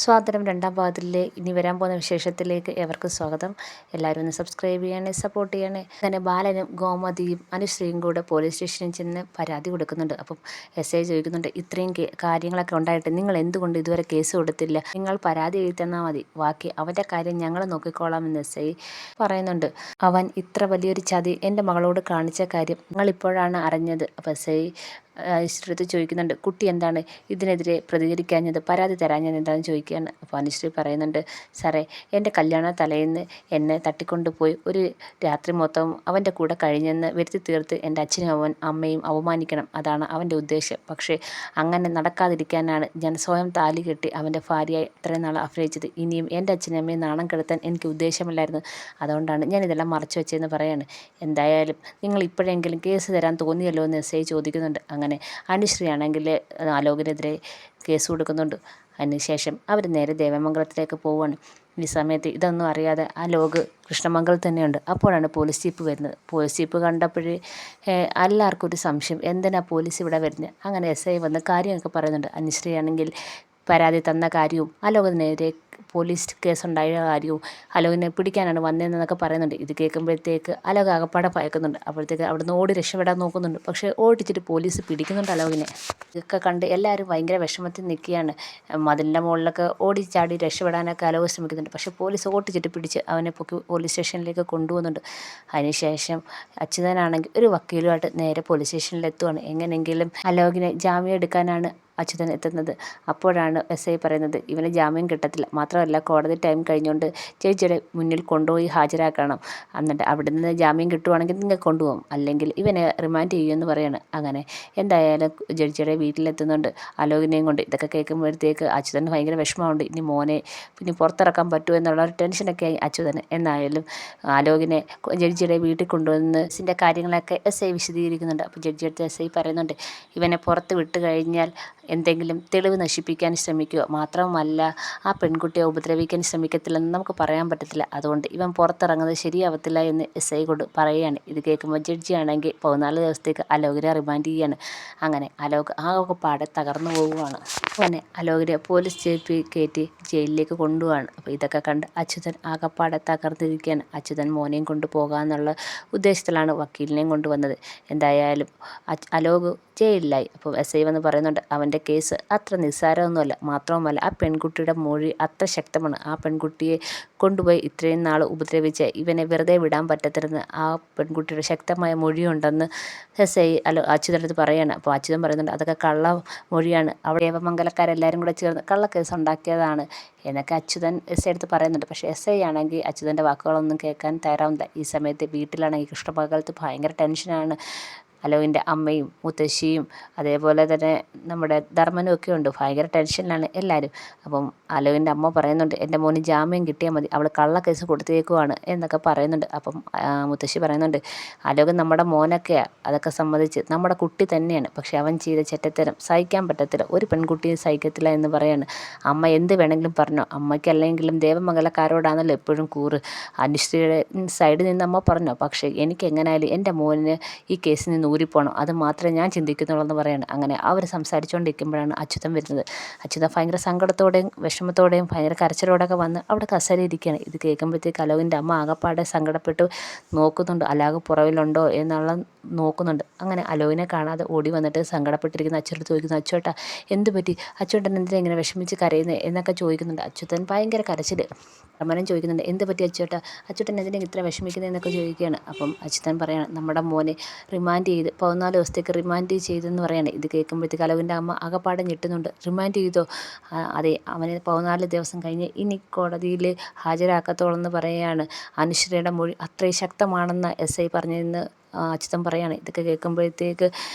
സ്വാതന്ത്ര്യം രണ്ടാം ഭാഗത്തിലെ ഇനി വരാൻ പോകുന്ന വിശേഷത്തിലേക്ക് എവർക്കും സ്വാഗതം. എല്ലാവരും ഒന്ന് സബ്സ്ക്രൈബ് ചെയ്യണേ, സപ്പോർട്ട് ചെയ്യണേ. അങ്ങനെ ബാലനും ഗോമതിയും അനുശ്രീയും കൂടെ പോലീസ് സ്റ്റേഷനിൽ ചെന്ന് പരാതി കൊടുക്കുന്നുണ്ട്. അപ്പം SI ചോദിക്കുന്നുണ്ട്, ഇത്രയും കാര്യങ്ങളൊക്കെ ഉണ്ടായിട്ട് നിങ്ങൾ എന്തുകൊണ്ട് ഇതുവരെ കേസ് കൊടുത്തില്ല? നിങ്ങൾ പരാതി എഴുതി തന്നാൽ മതി, ബാക്കി അവൻ്റെ കാര്യം ഞങ്ങൾ നോക്കിക്കോളാം എന്ന് SI പറയുന്നുണ്ട്. അവൻ ഇത്ര വലിയൊരു ചതി എൻ്റെ മകളോട് കാണിച്ച കാര്യം ഞങ്ങളിപ്പോഴാണ് അറിഞ്ഞത്. അപ്പം SI അനുശ്രീ ചോദിക്കുന്നുണ്ട്, കുട്ടി എന്താണ് ഇതിനെതിരെ പ്രതികരിക്കാഞ്ഞത്, പരാതി തരാഞ്ഞത് എന്താണെന്ന് ചോദിക്കുകയാണ്. അപ്പോൾ അനുശ്രീ പറയുന്നുണ്ട്, സാറേ എൻ്റെ കല്യാണ തലേന്ന് എന്നെ തട്ടിക്കൊണ്ടുപോയി ഒരു രാത്രി മൊത്തം അവൻ്റെ കൂടെ കഴിഞ്ഞെന്ന് വരുത്തി തീർത്ത് എൻ്റെ അച്ഛനും അമ്മയും അവമാനിക്കണം, അതാണ് അവൻ്റെ ഉദ്ദേശം. പക്ഷേ അങ്ങനെ നടക്കാതിരിക്കാനാണ് ഞാൻ സ്വയം താലി കെട്ടി അവൻ്റെ ഭാര്യയായി ഇത്രയും നാൾ അഭിനയിച്ചത്. ഇനിയും എൻ്റെ അച്ഛനും അമ്മയും നാണം കെടുത്താൻ എനിക്ക് ഉദ്ദേശമില്ലായിരുന്നു, അതുകൊണ്ടാണ് ഞാനിതെല്ലാം മറച്ചു വെച്ചതെന്ന് പറയാണ്. എന്തായാലും നിങ്ങൾ ഇപ്പോഴെങ്കിലും കേസ് തരാൻ തോന്നിയല്ലോ എന്ന് SI ചോദിക്കുന്നുണ്ട്. അങ്ങനെ അനുശ്രീ ആണെങ്കിൽ അലോകിനെതിരെ കേസ് കൊടുക്കുന്നുണ്ട്. അതിനുശേഷം അവർ നേരെ ദേവമംഗലത്തിലേക്ക് പോവുകയാണ്. ഈ സമയത്ത് ഇതൊന്നും അറിയാതെ അലോക് കൃഷ്ണമംഗലത്ത് തന്നെയുണ്ട്. അപ്പോഴാണ് പോലീസ് ജീപ്പ് വരുന്നത്. പോലീസ് ജീപ്പ് കണ്ടപ്പോഴേ എല്ലാവർക്കും ഒരു സംശയം, എന്തിനാ പോലീസ് ഇവിടെ വരുന്നത്? അങ്ങനെ SI വന്ന് കാര്യമൊക്കെ പറയുന്നുണ്ട്. അനുശ്രീ ആണെങ്കിൽ പരാതി തന്ന കാര്യവും അലോകിനെതിരെ പോലീസ് കേസുണ്ടായ കാര്യവും അലോകിനെ പിടിക്കാനാണ് വന്നതെന്നൊക്കെ പറയുന്നുണ്ട്. ഇത് കേൾക്കുമ്പോഴത്തേക്ക് അലോക് ആകപ്പാടെ ഭയക്കുന്നുണ്ട്. അപ്പോഴത്തേക്ക് അവിടുന്ന് ഓടി രക്ഷപ്പെടാൻ നോക്കുന്നുണ്ട്. പക്ഷേ ഓടിച്ചിട്ട് പോലീസ് പിടിക്കുന്നുണ്ട് അലോകിനെ. ഇതൊക്കെ കണ്ട് എല്ലാവരും ഭയങ്കര വിഷമത്തിൽ നിൽക്കുകയാണ്. മതിലിൻ്റെ മുകളിലൊക്കെ ഓടിച്ചാടി രക്ഷപ്പെടാനൊക്കെ അലോക് ശ്രമിക്കുന്നുണ്ട്. പക്ഷേ പോലീസ് ഓടിച്ചിട്ട് പിടിച്ച് അവനെ പൊക്കി പോലീസ് സ്റ്റേഷനിലേക്ക് കൊണ്ടുപോകുന്നുണ്ട്. അതിനുശേഷം അച്യുതനാണെങ്കിൽ ഒരു വക്കീലുമായിട്ട് നേരെ പോലീസ് സ്റ്റേഷനിലെത്തുവാണ്. എങ്ങനെയെങ്കിലും അലോകിനെ ജാമ്യം എടുക്കാനാണ് അച്യുതൻ എത്തുന്നത്. അപ്പോഴാണ് SI പറയുന്നത്, ഇവന് ജാമ്യം കിട്ടത്തില്ല, മാത്രമല്ല കോടതി ടൈം കഴിഞ്ഞുകൊണ്ട് ജഡ്ജിയുടെ മുന്നിൽ കൊണ്ടുപോയി ഹാജരാക്കണം, എന്നിട്ട് അവിടെ നിന്ന് ജാമ്യം കിട്ടുവാണെങ്കിൽ നിങ്ങൾക്ക് കൊണ്ടുപോകും, അല്ലെങ്കിൽ ഇവനെ റിമാൻഡ് ചെയ്യുമെന്ന് പറയാണ്. അങ്ങനെ എന്തായാലും ജഡ്ജിയുടെ വീട്ടിലെത്തുന്നുണ്ട് അലോകിനെയും കൊണ്ട്. ഇതൊക്കെ കേൾക്കുമ്പോഴത്തേക്ക് അച്യുതന് ഭയങ്കര വിഷമമുണ്ട്. ഇനി മോനെ പിന്നെ പുറത്തിറക്കാൻ പറ്റുമോ എന്നുള്ള ഒരു ടെൻഷനൊക്കെ ആയി അച്യുതന്. എന്നായാലും അലോകിനെ ജഡ്ജിയുടെ വീട്ടിൽ കൊണ്ടുവന്ന് ഇതിൻ്റെ കാര്യങ്ങളൊക്കെ SI വിശദീകരിക്കുന്നുണ്ട്. അപ്പോൾ ജഡ്ജിയുടെ SI പറയുന്നുണ്ട്, ഇവനെ പുറത്ത് വിട്ട് കഴിഞ്ഞാൽ എന്തെങ്കിലും തെളിവ് നശിപ്പിക്കാൻ ശ്രമിക്കുക, മാത്രമല്ല ആ പെൺകുട്ടിയെ ഉപദ്രവിക്കാൻ ശ്രമിക്കത്തില്ലെന്ന് നമുക്ക് പറയാൻ പറ്റത്തില്ല, അതുകൊണ്ട് ഇവൻ പുറത്തിറങ്ങുന്നത് ശരിയാവത്തില്ല എന്ന് SI കൊണ്ട് പറയുകയാണ്. ഇത് കേൾക്കുമ്പോൾ ജഡ്ജി ആണെങ്കിൽ 14 ദിവസത്തേക്ക് അലോകിനെ റിമാൻഡ് ചെയ്യുകയാണ്. അങ്ങനെ അലോക് ആകെപ്പാടെ തകർന്നു പോവുകയാണ്. അങ്ങനെ അലോകിനെ പോലീസ് ജീപ്പിൽ കയറ്റി ജയിലിലേക്ക് കൊണ്ടുപോവാണ്. അപ്പോൾ ഇതൊക്കെ കണ്ട് അച്യുതൻ ആകെപ്പാടെ തകർന്നിരിക്കുകയാണ്. അച്യുതൻ മോനെയും കൊണ്ട് പോകാമെന്നുള്ള ഉദ്ദേശത്തിലാണ് വക്കീലിനെയും കൊണ്ടുവന്നത്. എന്തായാലും അലോക് ജയിലിലായി. അപ്പോൾ SI വന്ന് പറയുന്നുണ്ട്, അവൻ്റെ കേസ് അത്ര നിസ്സാരമൊന്നുമല്ല, മാത്രവുമല്ല ആ പെൺകുട്ടിയുടെ മൊഴി അത്ര ശക്തമാണ്. ആ പെൺകുട്ടിയെ കൊണ്ടുപോയി ഇത്രയും നാൾ ഉപദ്രവിച്ച് ഇവനെ വെറുതെ വിടാൻ പറ്റത്തില്ലെന്ന് ആ പെൺകുട്ടിയുടെ ശക്തമായ മൊഴിയുണ്ടെന്ന് SI അച്യുതനടുത്ത് പറയുകയാണ്. അപ്പോൾ അച്യുതൻ പറയുന്നുണ്ട്, അതൊക്കെ കള്ള മൊഴിയാണ്, അവിടെ ദേവമംഗലക്കാരെല്ലാവരും കൂടെ ചേർന്ന് കള്ളക്കേസ് ഉണ്ടാക്കിയതാണ് എന്നൊക്കെ അച്യുതൻ SI അടുത്ത് പറയുന്നുണ്ട്. പക്ഷേ SI ആണെങ്കിൽ അച്യുതൻ്റെ വാക്കുകളൊന്നും കേൾക്കാൻ തയ്യാറാവുന്നില്ല. ഈ സമയത്ത് വീട്ടിലാണെങ്കിൽ കൃഷ്ണമംഗലത്ത് ഭയങ്കര ടെൻഷനാണ്. അലോകിൻ്റെ അമ്മയും മുത്തശ്ശിയും അതേപോലെ തന്നെ നമ്മുടെ ധർമ്മനും ഒക്കെ ഉണ്ട്. ഭയങ്കര ടെൻഷനിലാണ് എല്ലാവരും. അപ്പം അലോകിൻ്റെ അമ്മ പറയുന്നുണ്ട്, എൻ്റെ മോന് ജാമ്യം കിട്ടിയാൽ മതി, അവൾ കള്ളക്കേസ് കൊടുത്തേക്കുവാണ് എന്നൊക്കെ പറയുന്നുണ്ട്. അപ്പം മുത്തശ്ശി പറയുന്നുണ്ട്, അലോക് നമ്മുടെ മോനൊക്കെയാണ്, അതൊക്കെ സമ്മതിച്ച് നമ്മുടെ കുട്ടി തന്നെയാണ്, പക്ഷെ അവൻ ചെയ്ത ചെറ്റത്തരം സഹിക്കാൻ പറ്റത്തില്ല, ഒരു പെൺകുട്ടിയും സഹിക്കത്തില്ല എന്ന് പറയാണ്. അമ്മ എന്ത് വേണമെങ്കിലും പറഞ്ഞോ, അമ്മയ്ക്കല്ലെങ്കിലും ദേവമംഗലക്കാരോടാണല്ലോ എപ്പോഴും കൂറ്. അനുശ്രീയുടെ സൈഡിൽ നിന്ന് അമ്മ പറഞ്ഞോ, പക്ഷേ എനിക്ക് എങ്ങനെയായാലും എൻ്റെ മോന് ഈ കേസിൽ നിന്ന് ഊരിപ്പോകണം, അത് മാത്രമേ ഞാൻ ചിന്തിക്കുന്നുള്ളൂ എന്ന് പറയാണ്. അങ്ങനെ അവർ സംസാരിച്ചുകൊണ്ടിരിക്കുമ്പോഴാണ് അച്യുതൻ വരുന്നത്. അച്യുതൻ ഭയങ്കര സങ്കടത്തോടെയും വിഷമത്തോടെയും ഭയങ്കര കരച്ചിലോടെയൊക്കെ വന്ന് അവിടെ കസേരയിരിക്കുകയാണ്. ഇത് കേൾക്കുമ്പോഴത്തേക്ക് അലോകിൻ്റെ അമ്മ ആകപ്പാടെ സങ്കടപ്പെട്ട് നോക്കുന്നുണ്ട്, അലോക് പുറകിലുണ്ടോ എന്നുള്ള നോക്കുന്നുണ്ട്. അങ്ങനെ അലോകിനെ കാണാതെ ഓടി വന്നിട്ട് സങ്കടപ്പെട്ടിരിക്കുന്ന അച്ഛനോട് ചോദിക്കുന്നു, അച്ഛോട്ടാ എന്ത് പറ്റി, അച്ഛോട്ടൻ എന്തിനാ ഇങ്ങനെ വിഷമിച്ച് കരയുന്നത് എന്നൊക്കെ ചോദിക്കുന്നുണ്ട്. അച്യുതൻ ഭയങ്കര കരച്ചിൽ. ധർമ്മനും ചോദിക്കുന്നുണ്ട്, എന്ത് പറ്റി അച്ഛോട്ടാ, അച്ഛോട്ടൻ എന്തിനാ ഇത്ര വിഷമിക്കുന്നത് എന്നൊക്കെ ചോദിക്കുകയാണ്. അപ്പം അച്യുതൻ പറയാണ്, നമ്മുടെ മോനെ റിമാൻഡ് ചെയ്ത് 14 ദിവസത്തേക്ക് റിമാൻഡ് ചെയ്തെന്ന് പറയാണ്. ഇത് കേൾക്കുമ്പോഴത്തേക്ക് അലോകിൻ്റെ അമ്മ ആകപ്പാടെ ഞെട്ടുന്നുണ്ട്. റിമാൻഡ് ചെയ്തോ? അതെ, അവനെ 14 ദിവസം കഴിഞ്ഞ് ഇനി കോടതിയിൽ ഹാജരാക്കത്തോളം എന്ന് പറയുകയാണ്. അനുശ്രീയുടെ മൊഴി അത്രയും ശക്തമാണെന്ന് SI പറഞ്ഞതെന്ന് അച്യുതൻ പറയാണ്. ഇതൊക്കെ കേൾക്കുമ്പോഴത്തേക്ക്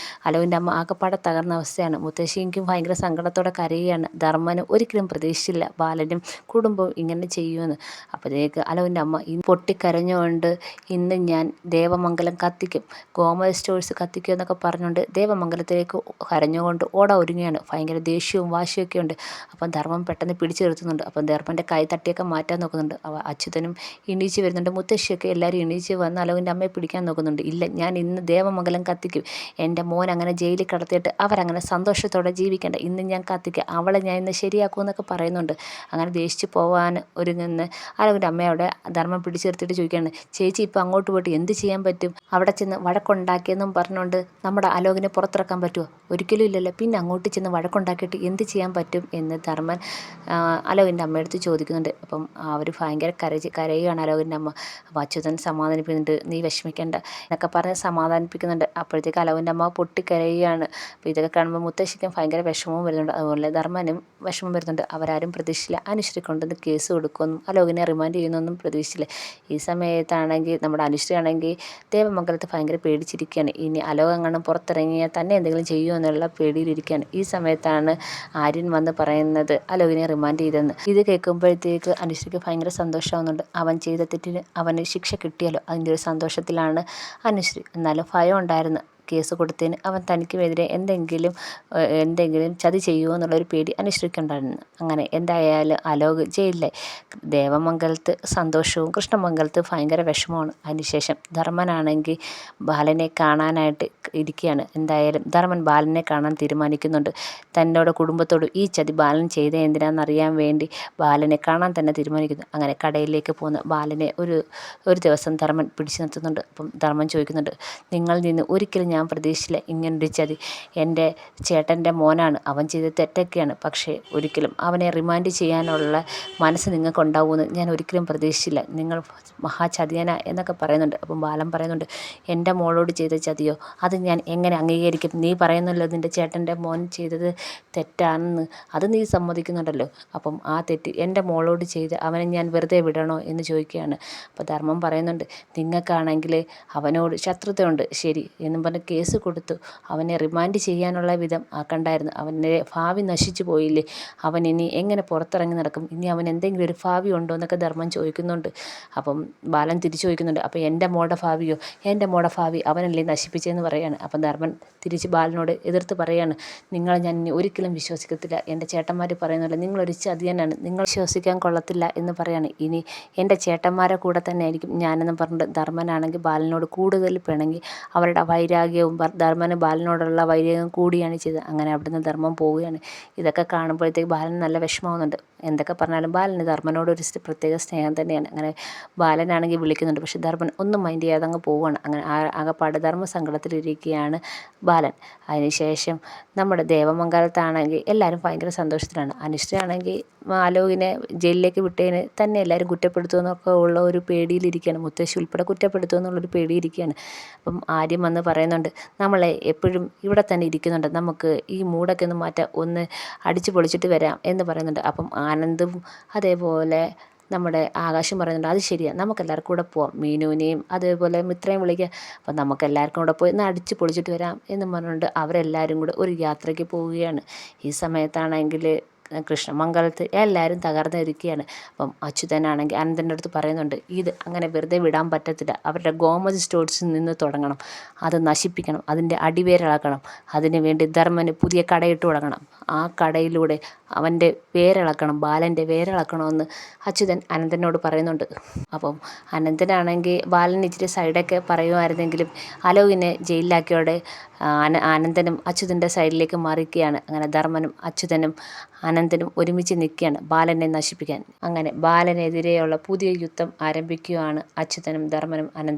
അലോകിൻ്റെ അമ്മ ആകപ്പാടെ തകർന്ന അവസ്ഥയാണ്. മുത്തശ്ശിക്കും ഭയങ്കര സങ്കടത്തോടെ കരയുകയാണ്. ധർമ്മന് ഒരിക്കലും പ്രതീക്ഷിച്ചില്ല ബാലനും കുടുംബവും ഇങ്ങനെ ചെയ്യുമെന്ന്. അപ്പോഴത്തേക്ക് അലോകിൻ്റെ അമ്മ പൊട്ടിക്കരഞ്ഞുകൊണ്ട്, ഇന്ന് ഞാൻ ദേവമംഗലം കത്തിക്കും, ഗോമതി സ്റ്റോഴ്സ് കത്തിക്കും എന്നൊക്കെ പറഞ്ഞുകൊണ്ട് ദേവമംഗലത്തിലേക്ക് കരഞ്ഞുകൊണ്ട് ഓടാൻ ഒരുങ്ങുകയാണ്. ഭയങ്കര ദേഷ്യവും വാശിയൊക്കെ ഉണ്ട്. അപ്പം ധർമ്മം പെട്ടെന്ന് പിടിച്ചു നിർത്തുന്നുണ്ട്. അപ്പം ധർമ്മൻ്റെ കൈ തട്ടിയൊക്കെ മാറ്റാൻ നോക്കുന്നുണ്ട്. അച്യുതനും എണീച്ച് വരുന്നുണ്ട്. മുത്തശ്ശിയൊക്കെ എല്ലാവരും എണീച്ച് വന്ന് അലോകിൻ്റെ അമ്മയെ പിടിക്കാൻ നോക്കുന്നുണ്ട്. ഇല്ല, എന്തായാലും ഞാൻ ഇന്ന് ദേവമംഗലം കത്തിക്കും. എൻ്റെ മോൻ അങ്ങനെ ജയിലിൽ കിടത്തിയിട്ട് അവരങ്ങനെ സന്തോഷത്തോടെ ജീവിക്കേണ്ട, ഇന്ന് ഞാൻ കത്തിക്കുക, അവളെ ഞാൻ ഇന്ന് ശരിയാക്കും എന്നൊക്കെ പറയുന്നുണ്ട്. അങ്ങനെ ദേഷിച്ച് പോവാൻ ഒരുങ്ങുന്ന അലോകിൻ്റെ അമ്മയോടെ ധർമ്മം പിടിച്ചു നിർത്തിയിട്ട് ചോദിക്കുകയാണ്, ചേച്ചി ഇപ്പോൾ അങ്ങോട്ട് പോയിട്ട് എന്ത് ചെയ്യാൻ പറ്റും? അവിടെ ചെന്ന് വഴക്കുണ്ടാക്കിയെന്നും പറഞ്ഞുകൊണ്ട് നമ്മുടെ അലോകിനെ പുറത്തിറക്കാൻ പറ്റുമോ? ഒരിക്കലും ഇല്ലല്ലോ. പിന്നെ അങ്ങോട്ട് ചെന്ന് വഴക്കുണ്ടാക്കിയിട്ട് എന്ത് ചെയ്യാൻ പറ്റും എന്ന് ധർമ്മൻ അലോകിൻ്റെ അമ്മയടുത്ത് ചോദിക്കുന്നുണ്ട്. അപ്പം അവർ ഭയങ്കര കരയുകയാണ് അലോകിൻ്റെ അമ്മ. അപ്പോൾ അച്യുതൻ സമാധാനിപ്പിക്കുന്നുണ്ട്, നീ വിഷമിക്കേണ്ട എന്നൊക്കെ പറഞ്ഞ് സമാധാനിപ്പിക്കുന്നുണ്ട്. അപ്പോഴത്തേക്ക് അലോകിൻ്റെ അമ്മ പൊട്ടിക്കരയുകയാണ്. അപ്പോൾ ഇതൊക്കെ കാണുമ്പോൾ മുത്തശ്ശിക്കും ഭയങ്കര വിഷമവും വരുന്നുണ്ട്, അതുപോലെ ധർമ്മനും വിഷമം വരുന്നുണ്ട്. അവരാരും പ്രതീക്ഷിച്ചില്ല അനുശ്രീ കൊണ്ടുവന്ന് കേസ് കൊടുക്കുമെന്നും അലോകിനെ റിമാൻഡ് ചെയ്യുന്നൊന്നും പ്രതീക്ഷിച്ചില്ല. ഈ സമയത്താണെങ്കിൽ നമ്മുടെ അനുശ്രീ ആണെങ്കിൽ ദേവമംഗലത്ത് ഭയങ്കര പേടിച്ചിരിക്കുകയാണ്. ഇനി അലോക് എങ്ങാനും പുറത്തിറങ്ങിയാൽ തന്നെ എന്തെങ്കിലും ചെയ്യുമോ എന്നുള്ള പേടിയിലിരിക്കുകയാണ്. ഈ സമയത്താണ് ആര്യൻ വന്ന് പറയുന്നത് അലോകിനെ റിമാൻഡ് ചെയ്തെന്ന്. ഇത് കേൾക്കുമ്പോഴത്തേക്ക് അനുശ്രീക്ക് ഭയങ്കര സന്തോഷമാകുന്നുണ്ട്. അവൻ ചെയ്ത തെറ്റിന് അവന് ശിക്ഷ കിട്ടിയല്ലോ, അതിൻ്റെ ഒരു സന്തോഷത്തിലാണ് അനുശ്രീ. എന്നാലും ഭയം ഉണ്ടായിരുന്നു, കേസ് കൊടുത്തതിന് അവൻ തനിക്കുമെതിരെ എന്തെങ്കിലും ചതി ചെയ്യുമോ എന്നുള്ളൊരു പേടി അനുശ്രീക്കുണ്ടായിരുന്നു. അങ്ങനെ എന്തായാലും അലോക് ജയിലിലെ ദേവമംഗലത്ത് സന്തോഷവും കൃഷ്ണമംഗലത്ത് ഭയങ്കര വിഷമമാണ്. അതിനുശേഷം ധർമ്മനാണെങ്കിൽ ബാലനെ കാണാനായിട്ട് ഇരിക്കുകയാണ്. എന്തായാലും ധർമ്മൻ ബാലനെ കാണാൻ തീരുമാനിക്കുന്നുണ്ട്. തന്നോട് കുടുംബത്തോട് ഈ ചതി ബാലൻ ചെയ്ത എന്തിനാണെന്നറിയാൻ വേണ്ടി ബാലനെ കാണാൻ തന്നെ തീരുമാനിക്കുന്നു. അങ്ങനെ കടയിലേക്ക് പോകുന്ന ബാലനെ ഒരു ദിവസം ധർമ്മൻ പിടിച്ചു നിർത്തുന്നുണ്ട്. അപ്പം ധർമ്മൻ ചോദിക്കുന്നുണ്ട്, നിങ്ങളിൽ നിന്ന് ഒരിക്കലും ഞാൻ പ്രതീക്ഷിച്ചില്ല ഇങ്ങനൊരു ചതി. എൻ്റെ ചേട്ടൻ്റെ മോനാണ്, അവൻ ചെയ്ത തെറ്റൊക്കെയാണ്, പക്ഷേ ഒരിക്കലും അവനെ റിമാൻഡ് ചെയ്യാനുള്ള മനസ്സ് നിങ്ങൾക്കുണ്ടാവുമെന്ന് ഞാൻ ഒരിക്കലും പ്രതീക്ഷിച്ചില്ല. നിങ്ങൾ മഹാചതിയന എന്നൊക്കെ പറയുന്നുണ്ട്. അപ്പം ബാലൻ പറയുന്നുണ്ട്, എൻ്റെ മോളോട് ചെയ്ത ചതിയോ, അത് ഞാൻ എങ്ങനെ അംഗീകരിക്കും? നീ പറയുന്നല്ലോ നിൻ്റെ ചേട്ടൻ്റെ മോൻ ചെയ്തത് തെറ്റാണെന്ന്, അത് നീ സമ്മതിക്കുന്നുണ്ടല്ലോ. അപ്പം ആ തെറ്റ് എൻ്റെ മോളോട് ചെയ്ത് അവനെ ഞാൻ വെറുതെ വിടണോ എന്ന് ചോദിക്കുകയാണ്. അപ്പോൾ ധർമ്മം പറയുന്നുണ്ട്, നിങ്ങൾക്കാണെങ്കിൽ അവനോട് ശത്രുതയുണ്ട് ശരി എന്നും പറഞ്ഞ് കേസ് കൊടുത്തു, അവനെ റിമാൻഡ് ചെയ്യാനുള്ള വിധം ആക്കണ്ടായിരുന്നു. അവൻ്റെ ഭാവി നശിച്ചു പോയില്ലേ, അവൻ ഇനി എങ്ങനെ പുറത്തിറങ്ങി നടക്കും? ഇനി അവൻ എന്തെങ്കിലും ഒരു ഭാവി ഉണ്ടോ എന്നൊക്കെ ധർമ്മം ചോദിക്കുന്നുണ്ട്. അപ്പം ബാലൻ തിരിച്ചു ചോദിക്കുന്നുണ്ട്, അപ്പോൾ എൻ്റെ മോളുടെ ഭാവിയോ? എൻ്റെ മോളുടെ ഭാവി അവനല്ലേ നശിപ്പിച്ചതെന്ന് പറയാണ്. അപ്പം ധർമ്മൻ തിരിച്ച് ബാലനോട് എതിർത്ത് പറയാണ്, നിങ്ങളെ ഞാൻ ഇനി ഒരിക്കലും വിശ്വസിക്കത്തില്ല. എൻ്റെ ചേട്ടന്മാർ പറയുന്നല്ലോ നിങ്ങളൊരു ചതിയനാണ്, നിങ്ങൾ വിശ്വസിക്കാൻ കൊള്ളത്തില്ല എന്ന് പറയാണ്. ഇനി എൻ്റെ ചേട്ടന്മാരെ കൂടെ തന്നെ ആയിരിക്കും ഞാനെന്ന് പറഞ്ഞിട്ട് ധർമ്മനാണെങ്കിൽ ബാലനോട് കൂടുതൽ പിണങ്ങി അവരുടെ വൈരാഗ്യവും ധർമ്മന് ബാലനോടുള്ള വൈരാഗ്യം കൂടിയാണ് ചെയ്തത്. അങ്ങനെ അവിടുന്ന് ധർമ്മം പോവുകയാണ്. ഇതൊക്കെ കാണുമ്പോഴത്തേക്ക് ബാലൻ നല്ല വിഷമമാകുന്നുണ്ട്. എന്തൊക്കെ പറഞ്ഞാലും ബാലന് ധർമ്മനോട് ഒരു പ്രത്യേക സ്നേഹം തന്നെയാണ്. അങ്ങനെ ബാലനാണെങ്കിൽ വിളിക്കുന്നുണ്ട്, പക്ഷെ ധർമ്മൻ ഒന്നും മൈൻഡ് ചെയ്യാതെ അങ്ങ് പോവുകയാണ്. അങ്ങനെ ആകെപ്പാട് ധർമ്മ സങ്കടത്തിലിരിക്കുകയാണ് ബാലൻ. അതിനുശേഷം നമ്മുടെ ദേവമംഗലത്താണെങ്കിൽ എല്ലാവരും ഭയങ്കര സന്തോഷത്തിലാണ്. അനുശ്രീ ആണെങ്കിൽ അലോകിനെ ജയിലിലേക്ക് വിട്ടതിന് തന്നെ എല്ലാവരും കുറ്റപ്പെടുത്തുമെന്നൊക്കെ ഉള്ള ഒരു പേടിയിലിരിക്കുകയാണ്. മുത്തശ്ശി ഉൾപ്പെടെ കുറ്റപ്പെടുത്തുമെന്നുള്ളൊരു പേടിയിരിക്കുകയാണ്. അപ്പം ആര്യം വന്ന് പറയുന്നുണ്ട്, നമ്മളെ എപ്പോഴും ഇവിടെ തന്നെ ഇരിക്കുന്നുണ്ട്, നമുക്ക് ഈ മൂടൊക്കെ ഒന്ന് മാറ്റാം, ഒന്ന് അടിച്ചു പൊളിച്ചിട്ട് വരാം എന്ന് പറയുന്നുണ്ട്. അപ്പം ആനന്ദും അതേപോലെ നമ്മുടെ ആകാശം പറയുന്നുണ്ട്, അത് ശരിയാണ്, നമുക്കെല്ലാവർക്കും കൂടെ പോവാം, മീനുവിനെയും അതേപോലെ മിത്രയും വിളിക്കുക, അപ്പം നമുക്കെല്ലാവർക്കും കൂടെ പോയി ഒന്ന് അടിച്ച് പൊളിച്ചിട്ട് വരാം എന്ന് പറഞ്ഞുകൊണ്ട് അവരെല്ലാവരും കൂടെ ഒരു യാത്രയ്ക്ക് പോവുകയാണ്. ഈ സമയത്താണെങ്കിൽ കൃഷ്ണമംഗലത്ത് എല്ലാവരും തകർന്നിരിക്കുകയാണ്. അപ്പം അച്യുതനാണെങ്കിൽ അനന്തൻ്റെ അടുത്ത് പറയുന്നുണ്ട്, ഇത് അങ്ങനെ വെറുതെ വിടാൻ പറ്റത്തില്ല, അവരുടെ ഗോമതി സ്റ്റോഴ്സിൽ നിന്ന് തുടങ്ങണം, അത് നശിപ്പിക്കണം, അതിൻ്റെ അടിവേരിളക്കണം, അതിന് വേണ്ടി ധർമ്മന് പുതിയ കടയിട്ട് തുടങ്ങണം, ആ കടയിലൂടെ അവൻ്റെ വേരിളക്കണം, ബാലൻ്റെ വേരിളക്കണമെന്ന് അച്യുതൻ അനന്തനോട് പറയുന്നുണ്ട്. അപ്പം അനന്തനാണെങ്കിൽ ബാലൻ ഇച്ചിരി സൈഡൊക്കെ പറയുമായിരുന്നെങ്കിലും അലോകിനെ ജയിലിലാക്കിയോടെ ആനന്ദനും അച്യുതൻ്റെ സൈഡിലേക്ക് മാറിയിരിക്കുകയാണ്. അങ്ങനെ ധർമ്മനും അച്യുതനും അനന്തനും ഒരുമിച്ച് നിൽക്കുകയാണ് ബാലനെ നശിപ്പിക്കാൻ. അങ്ങനെ ബാലനെതിരെയുള്ള പുതിയ യുദ്ധം ആരംഭിക്കുകയാണ് അച്യുതനും ധർമ്മനും അനന്തനും.